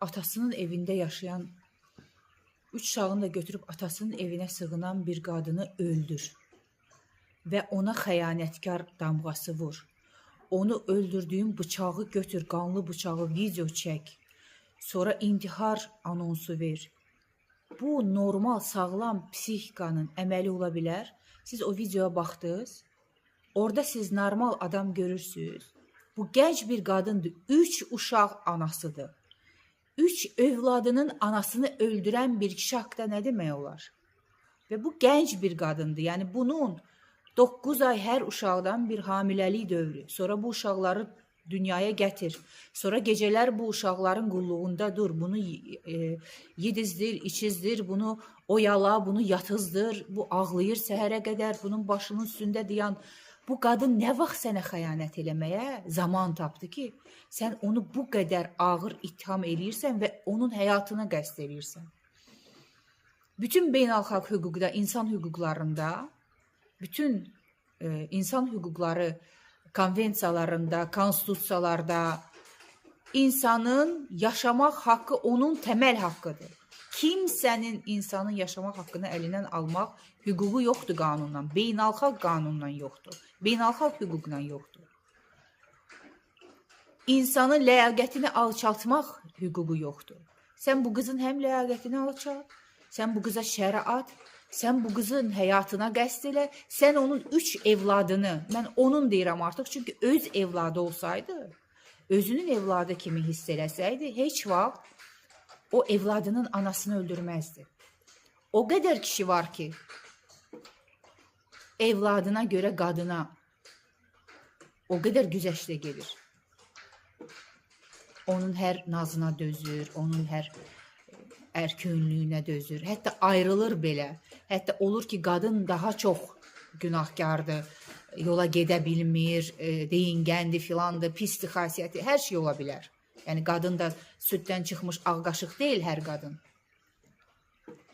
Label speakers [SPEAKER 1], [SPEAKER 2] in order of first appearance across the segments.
[SPEAKER 1] atasının evində yaşayan, 3 uşağını da götürüb atasının evinə sığınan bir qadını öldür və ona xəyanətkar damğası vur. Onu öldürdüyün bıçağı götür, qanlı bıçağı video çək. Sonra intihar anonsu ver. Bu normal, sağlam psixikanın əməli ola bilər. Siz o videoya baxdınız. Orada siz normal adam görürsünüz. Bu gənc bir qadındır. 3 uşaq anasıdır. 3 övladının anasını öldürən bir kişi haqqında nə demək olar? Və bu gənc bir qadındır. Yəni bunun 9 ay hər uşaqdan bir hamiləlik dövrü. Sonra bu uşaqları dünyaya gətir. Sonra gecələr bu uşaqların qulluğunda dur. Bunu yedizdir, içizdir, bunu oyala, bunu yatızdır. Bu ağlayır səhərə qədər, bunun başının üstündə dayan. Bu qadın nə vaxt sənə xəyanət eləməyə zaman tapdı ki, sən onu bu qədər ağır ittiham eləyirsən və onun həyatına qəsd eləyirsən. Bütün beynəlxalq hüquqda, insan hüquqlarında, bütün insan hüquqları konvensiyalarında, konstitusiyalarda insanın yaşamaq haqqı onun təməl haqqıdır. Kimsənin insanın yaşamaq haqqını əlindən almaq hüququ yoxdur qanunla, beynəlxalq qanunla yoxdur, beynəlxalq hüquqla yoxdur. İnsanın ləyaqətini alçaltmaq hüququ yoxdur. Sən bu qızın həm ləyaqətini alçalt, sən bu qıza şərə at, sən bu qızın həyatına qəsd elə, sən onun 3 evladını, mən onun deyirəm artıq, çünki öz evladı olsaydı, özünün evladı kimi hiss eləsəydi, heç vaxt o evladının anasını öldürməzdi. O qədər kişi var ki, evladına görə qadına o qədər güzəştə gedir. Onun hər nazına dözür, onun hər ərkönlüyünə dözür. Hətta ayrılır belə. Hətta olur ki, qadın daha çox günahkardır, yola gedə bilmir, deyingəndir, filandır, pisdir xasiyyəti, hər şey ola bilər. Yəni, qadın da süddən çıxmış ağ qaşıq deyil hər qadın.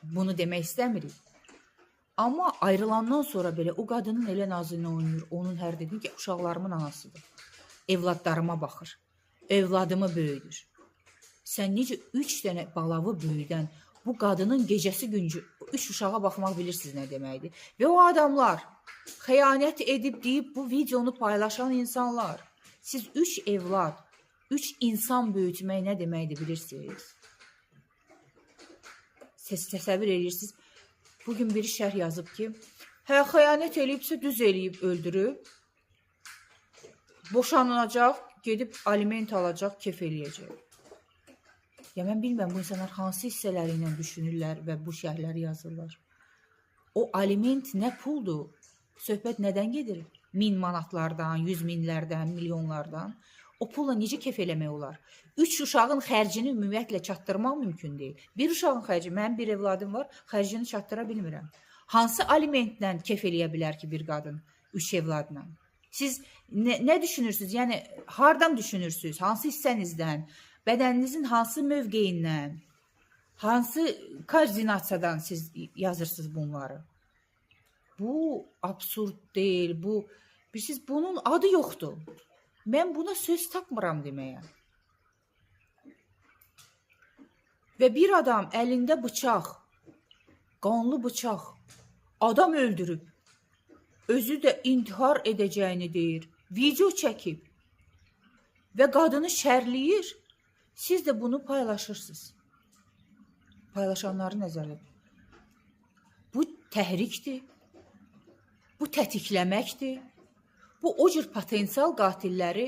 [SPEAKER 1] Bunu demək istəmirik. Amma ayrılandan sonra belə o qadının elə nazını oynayır, onun hər dediyi ki, uşaqlarımın anasıdır. Evladlarıma baxır, evladımı böyüdür. Sən necə 3 dənə balavı böyüdən bu qadının gecəsi güncü 3 uşağa baxmaq bilirsiniz nə deməkdir. Və o adamlar xəyanət edib deyib bu videonu paylaşan insanlar, siz 3 evlad, 3 insan böyütmək nə deməkdir bilirsiniz? Siz təsəvvür edirsiniz. Bugün biri şərh yazıb ki, xəyanət eləyibsə düz eləyib öldürüb, boşanılacaq, gedib aliment alacaq, kef eləyəcək. Ya mən bilməm bu insanlar hansı hissələri ilə düşünürlər və bu şərhləri yazırlar. O aliment nə puldur? Söhbət nədən gedir? 1000 manatlardan, 100 minlərdən, milyonlardan. O pulla necə kef eləmək olar? 3 uşağın xərcini ümumiyyətlə çatdırmaq mümkün deyil. Bir uşağın xərci, mənim bir evladım var, xərcini çatdıra bilmirəm. Hansı alimentlə kef eləyə bilər ki bir qadın 3 evladla? Siz nə düşünürsünüz? Yəni, hardan düşünürsünüz? Hansı hissənizdən? Bədəninizin hansı mövqeyindən, hansı koordinasiyadan siz yazırsınız bunları? Bu absurd deyil, bilirsiniz, bunun adı yoxdur. Mən buna söz tapmıram deməyə. Və bir adam əlində bıçaq, qanlı bıçaq, adam öldürüb, özü də intihar edəcəyini deyir, video çəkib və qadını şərləyir. Siz də bunu paylaşırsınız. Paylaşanları nəzərdə. Bu təhrikdir. Bu tətikləməkdir. Bu o cür potensial qatilləri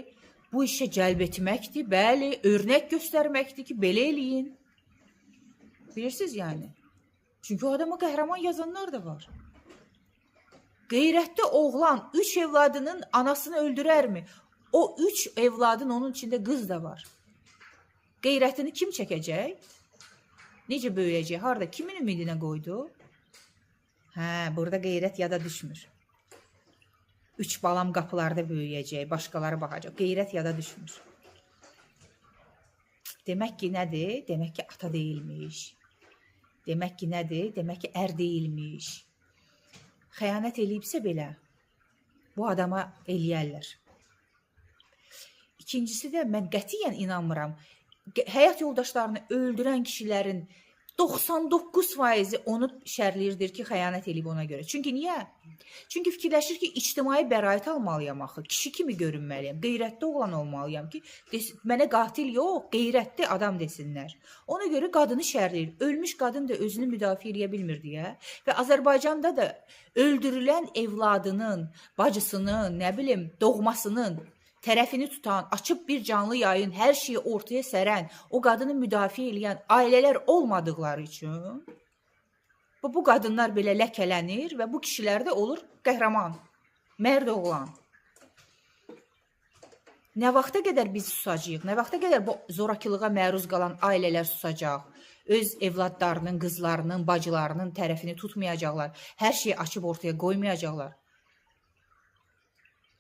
[SPEAKER 1] bu işə cəlb etməkdir. Bəli, örnək göstərməkdir ki, belə eləyin. Bilirsiniz yəni. Çünki o adama qəhrəman yazanlar da var. Qeyrətli oğlan 3 evladının anasını öldürərmi? O 3 evladın onun içində qız da var. Qeyrətini kim çəkəcək? Necə böyüyəcək? Harada? Kimin ümidinə qoydu? Burada qeyrət yada düşmür. 3 balam qapılarda böyüyəcək, başqaları baxacaq. Qeyrət yada düşmür. Demək ki, nədir? Demək ki, ata deyilmiş. Demək ki, nədir? Demək ki, ər deyilmiş. Xəyanət eləyibsə belə, bu adama eləyərlər. İkincisi də mən qətiyyən inanmıram. həyat yoldaşlarını öldürən kişilərin 99% onu şərləyirdir ki, xəyanət eləyib ona görə. Çünki niyə? Çünki fikirləşir ki, ictimai bəraət almalıyam axı, kişi kimi görünməliyəm, qeyrətli oğlan olmalıyam ki, mənə qatil yox, qeyrətli adam desinlər. Ona görə qadını şərləyir. Ölmüş qadın da özünü müdafiə edə bilmir deyə və Azərbaycanda da öldürülən evladının, bacısının, nə bilim, doğmasının tərəfini tutan, açıb bir canlı yayın, hər şeyi ortaya sərən, o qadını müdafiə edən ailələr olmadıqları üçün bu qadınlar belə ləkələnir və bu kişilər də olur qəhrəman, mərd oğlan. Nə vaxta qədər biz susacağıq? Nə vaxta qədər bu zorakılığa məruz qalan ailələr susacaq? Öz evladlarının, qızlarının, bacılarının tərəfini tutmayacaqlar. Hər şeyi açıb ortaya qoymayacaqlar.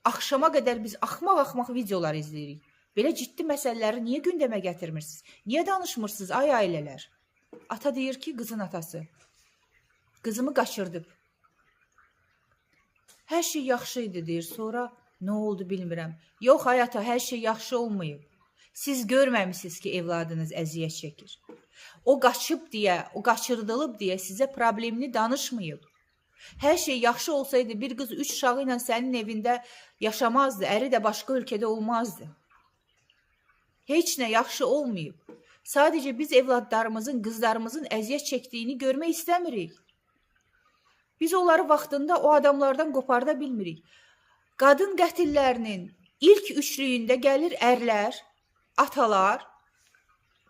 [SPEAKER 1] Axşama qədər biz axmaq-axmaq videolar izləyirik. Belə ciddi məsələləri niyə gündəmə gətirmirsiniz? Niyə danışmırsınız ay ailələr? Ata deyir ki, qızın atası. Qızımı qaçırdı. Hər şey yaxşı idi deyir. Sonra nə oldu bilmirəm. Yox ay ata, hər şey yaxşı olmayıb. Siz görməmişsiniz ki, evladınız əziyyət çəkir. O qaçıb deyə, o qaçırdılıb deyə sizə problemini danışmayıb. Hər şey yaxşı olsaydı bir qız 3 uşağı ilə sənin evində yaşamazdı, əri də başqa ölkədə olmazdı. Heç nə yaxşı olmayıb. Sadəcə biz evladlarımızın, qızlarımızın əziyyət çəkdiyini görmək istəmirik. Biz onları vaxtında o adamlardan qoparda bilmirik. Qadın qətillərinin ilk üçlüyündə gəlir ərlər, atalar,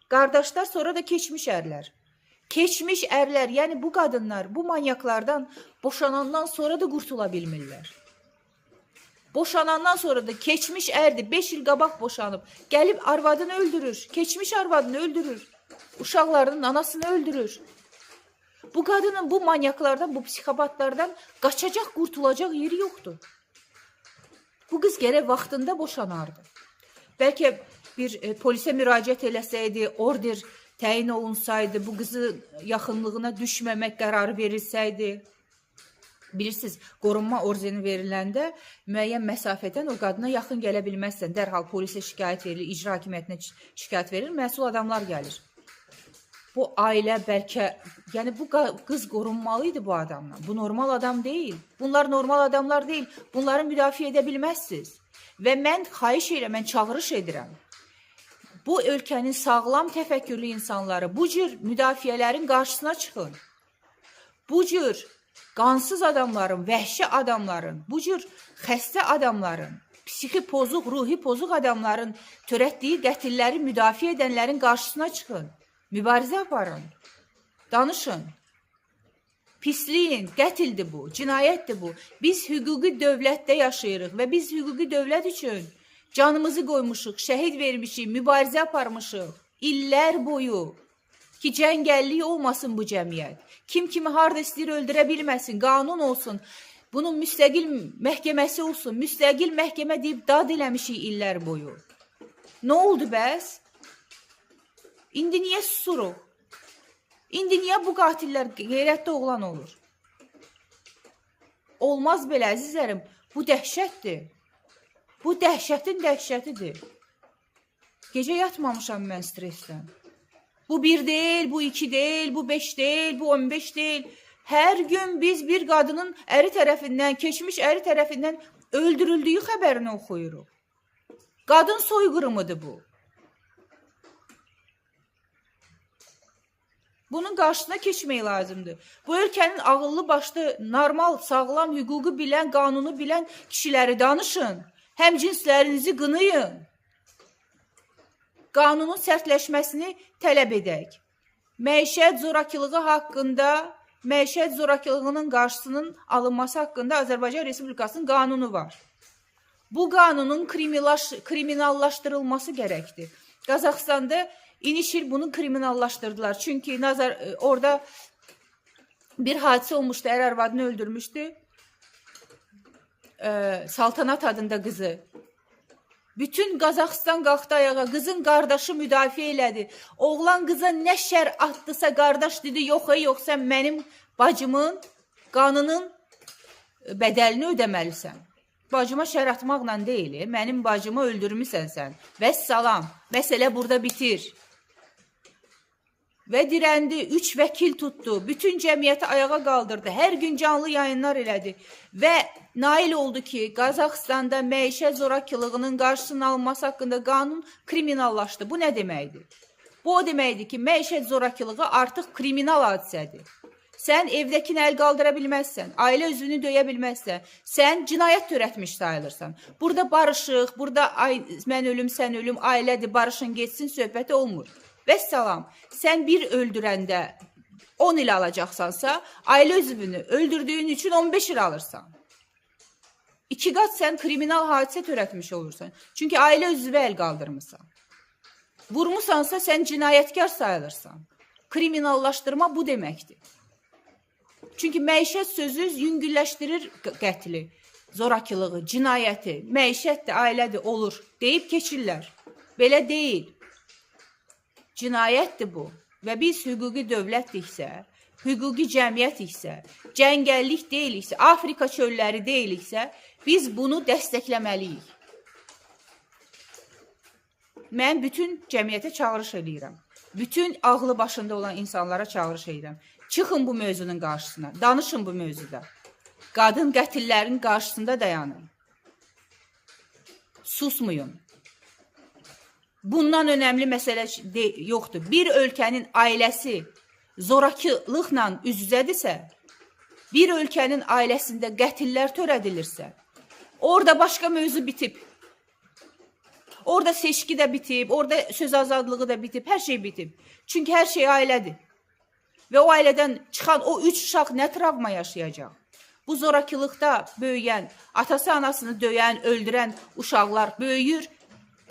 [SPEAKER 1] qardaşlar, sonra da keçmiş ərlər. Keçmiş ərlər, yəni bu qadınlar bu manyaklardan boşanandan sonra da qurtula bilmirlər. Boşanandan sonra da keçmiş ərdir, 5 il qabaq boşanıb, gəlib arvadını öldürür, keçmiş arvadını öldürür, uşaqlarının anasını öldürür. Bu qadının bu manyaklardan, bu psixopatlardan qaçacaq, qurtulacaq yeri yoxdur. Bu qız gərək vaxtında boşanardı. Bəlkə bir polisə müraciət eləsəydi, order təyin olunsaydı, bu qızı yaxınlığına düşməmək qərarı verilsəydi. Bilirsiniz, qorunma ordeni veriləndə müəyyən məsafədən o qadına yaxın gələ bilməzsən. Dərhal polisə şikayət verilir, icra hakimiyyətinə şikayət verilir, məsul adamlar gəlir. Bu ailə bəlkə, yəni bu qız qorunmalıydı bu adamla. Bu normal adam deyil. Bunlar normal adamlar deyil. Bunları müdafiə edə bilməzsiniz. Və mən xahiş edirəm, mən çağırış edirəm. Bu ölkənin sağlam təfəkkürlü insanları bu cür müdafiələrin qarşısına çıxın. Bu cür qansız adamların, vəhşi adamların, bu cür xəstə adamların, psixi pozuq, ruhi pozuq adamların törətdiyi qətilləri müdafiə edənlərin qarşısına çıxın. Mübarizə aparın, danışın, pisliyin, qətildir bu, cinayətdir bu. Biz hüquqi dövlətdə yaşayırıq və biz hüquqi dövlət üçün canımızı qoymuşuq, şəhid vermişik, mübarizə aparmışıq illər boyu ki, cəngəllik olmasın bu cəmiyyət. Kim kimi harda istəyir öldürə bilməsin, qanun olsun, bunun müstəqil məhkəməsi olsun, müstəqil məhkəmə deyib dad eləmişik illər boyu. Nə oldu bəs? İndi niyə susuruq? İndi niyə bu qatillər qeyrətli oğlan olur? Olmaz belə əzizlərim, bu dəhşətdir. Bu dəhşətin dəhşətidir. Gecə yatmamışam mən stressdən. Bu 1 deyil, bu 2 deyil, bu 5 deyil, bu 15 deyil. Hər gün biz bir qadının əri tərəfindən, keçmiş əri tərəfindən öldürüldüyü xəbərini oxuyuruq. Qadın soyqırımıdır bu. Bunun qarşısına keçmək lazımdır. Bu ölkənin ağıllı başlı, normal, sağlam, hüququ bilən, qanunu bilən kişiləri danışın. Həmcinslərinizi qınayın. Qanunun sərtləşməsini tələb edək. Məişət zorakılığı haqqında, məişət zorakılığının qarşısının alınması haqqında Azərbaycan Respublikasının qanunu var. Bu qanunun kriminallaşdırılması gərəkdir. Qazaxstanda İniş il bunu kriminallaşdırdılar. Çünki orada bir hadisə olmuşdu, ər-arvadını öldürmüşdü. Saltanat adında qızı. Bütün Qazaxstan qalxdı ayağa, qızın qardaşı müdafiə elədi. Oğlan qıza nə şər atdısa qardaş dedi, yox yox, sən mənim bacımın qanının bədəlini ödəməlisən. Bacıma şər atmaqla deyil, mənim bacımı öldürmüsən sən. Vəssalam, məsələ burada bitir. və dirəndi, 3 vəkil tutdu, bütün cəmiyyəti ayağa qaldırdı, hər gün canlı yayınlar elədi və nail oldu ki, Qazaxstanda məişət zorakılığının qarşısının alınması haqqında qanun kriminallaşdı. Bu nə deməkdir? Bu o deməkdir ki, məişət zorakılığı artıq kriminal hadisədir. Sən evdəkini əl qaldıra bilməzsən, ailə üzvünü döyə bilməzsən, sən cinayət törətmiş sayılırsan. Burada barışıq, burada mən ölüm, sən ölüm, ailədir, barışın geçsin söhbəti olmur. Vəssalam, sən bir öldürəndə 10 il alacaqsansa, ailə üzvünü öldürdüyün üçün 15 il alırsan. 2 qat sən kriminal hadisə törətmiş olursan. Çünki ailə üzvü əl qaldırmısan. Vurmusansa sən cinayətkar sayılırsan. Kriminallaşdırma bu deməkdir. Çünki məişət sözü yüngülləşdirir qətli, zorakılığı, cinayəti, məişətdir, ailədir, olur deyib keçirlər. Belə deyil. Cinayətdir bu. Və biz hüquqi dövlətdiksə, hüquqi cəmiyyətiksə, cəngəllik deyiliksə, Afrika çölləri deyiliksə, biz bunu dəstəkləməliyik. Mən bütün cəmiyyətə çağırış edirəm. Bütün ağlı başında olan insanlara çağırış edirəm. Çıxın bu mövzunun qarşısına, danışın bu mövzuda. Qadın qətillərin qarşısında dayanın. Susmayın. Bundan önəmli məsələ yoxdur. Bir ölkənin ailəsi zorakılıqla üz-üzədirsə, bir ölkənin ailəsində qətillər törədilirsə, orada başqa mövzu bitib. Orada seçki də bitib, orada söz azadlığı da bitib, hər şey bitib. Çünki hər şey ailədir. Və o ailədən çıxan o 3 uşaq nə travma yaşayacaq? Bu zorakılıqda böyüyən, atası anasını döyən, öldürən uşaqlar böyüyür,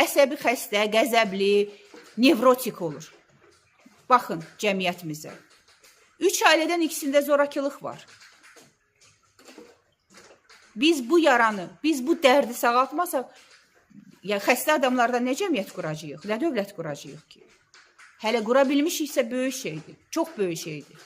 [SPEAKER 1] əsəbi xəstə, qəzəbli, nevrotik olur. Baxın cəmiyyətimizə. 3 ailədən ikisində zorakılıq var. Biz bu yaranı, biz bu dərdi sağaltmasaq, ya xəstə adamlardan nə cəmiyyət quracağıq, nə dövlət quracağıq ki? Hələ qura bilmişiksə böyük şeydir, çox böyük şeydir.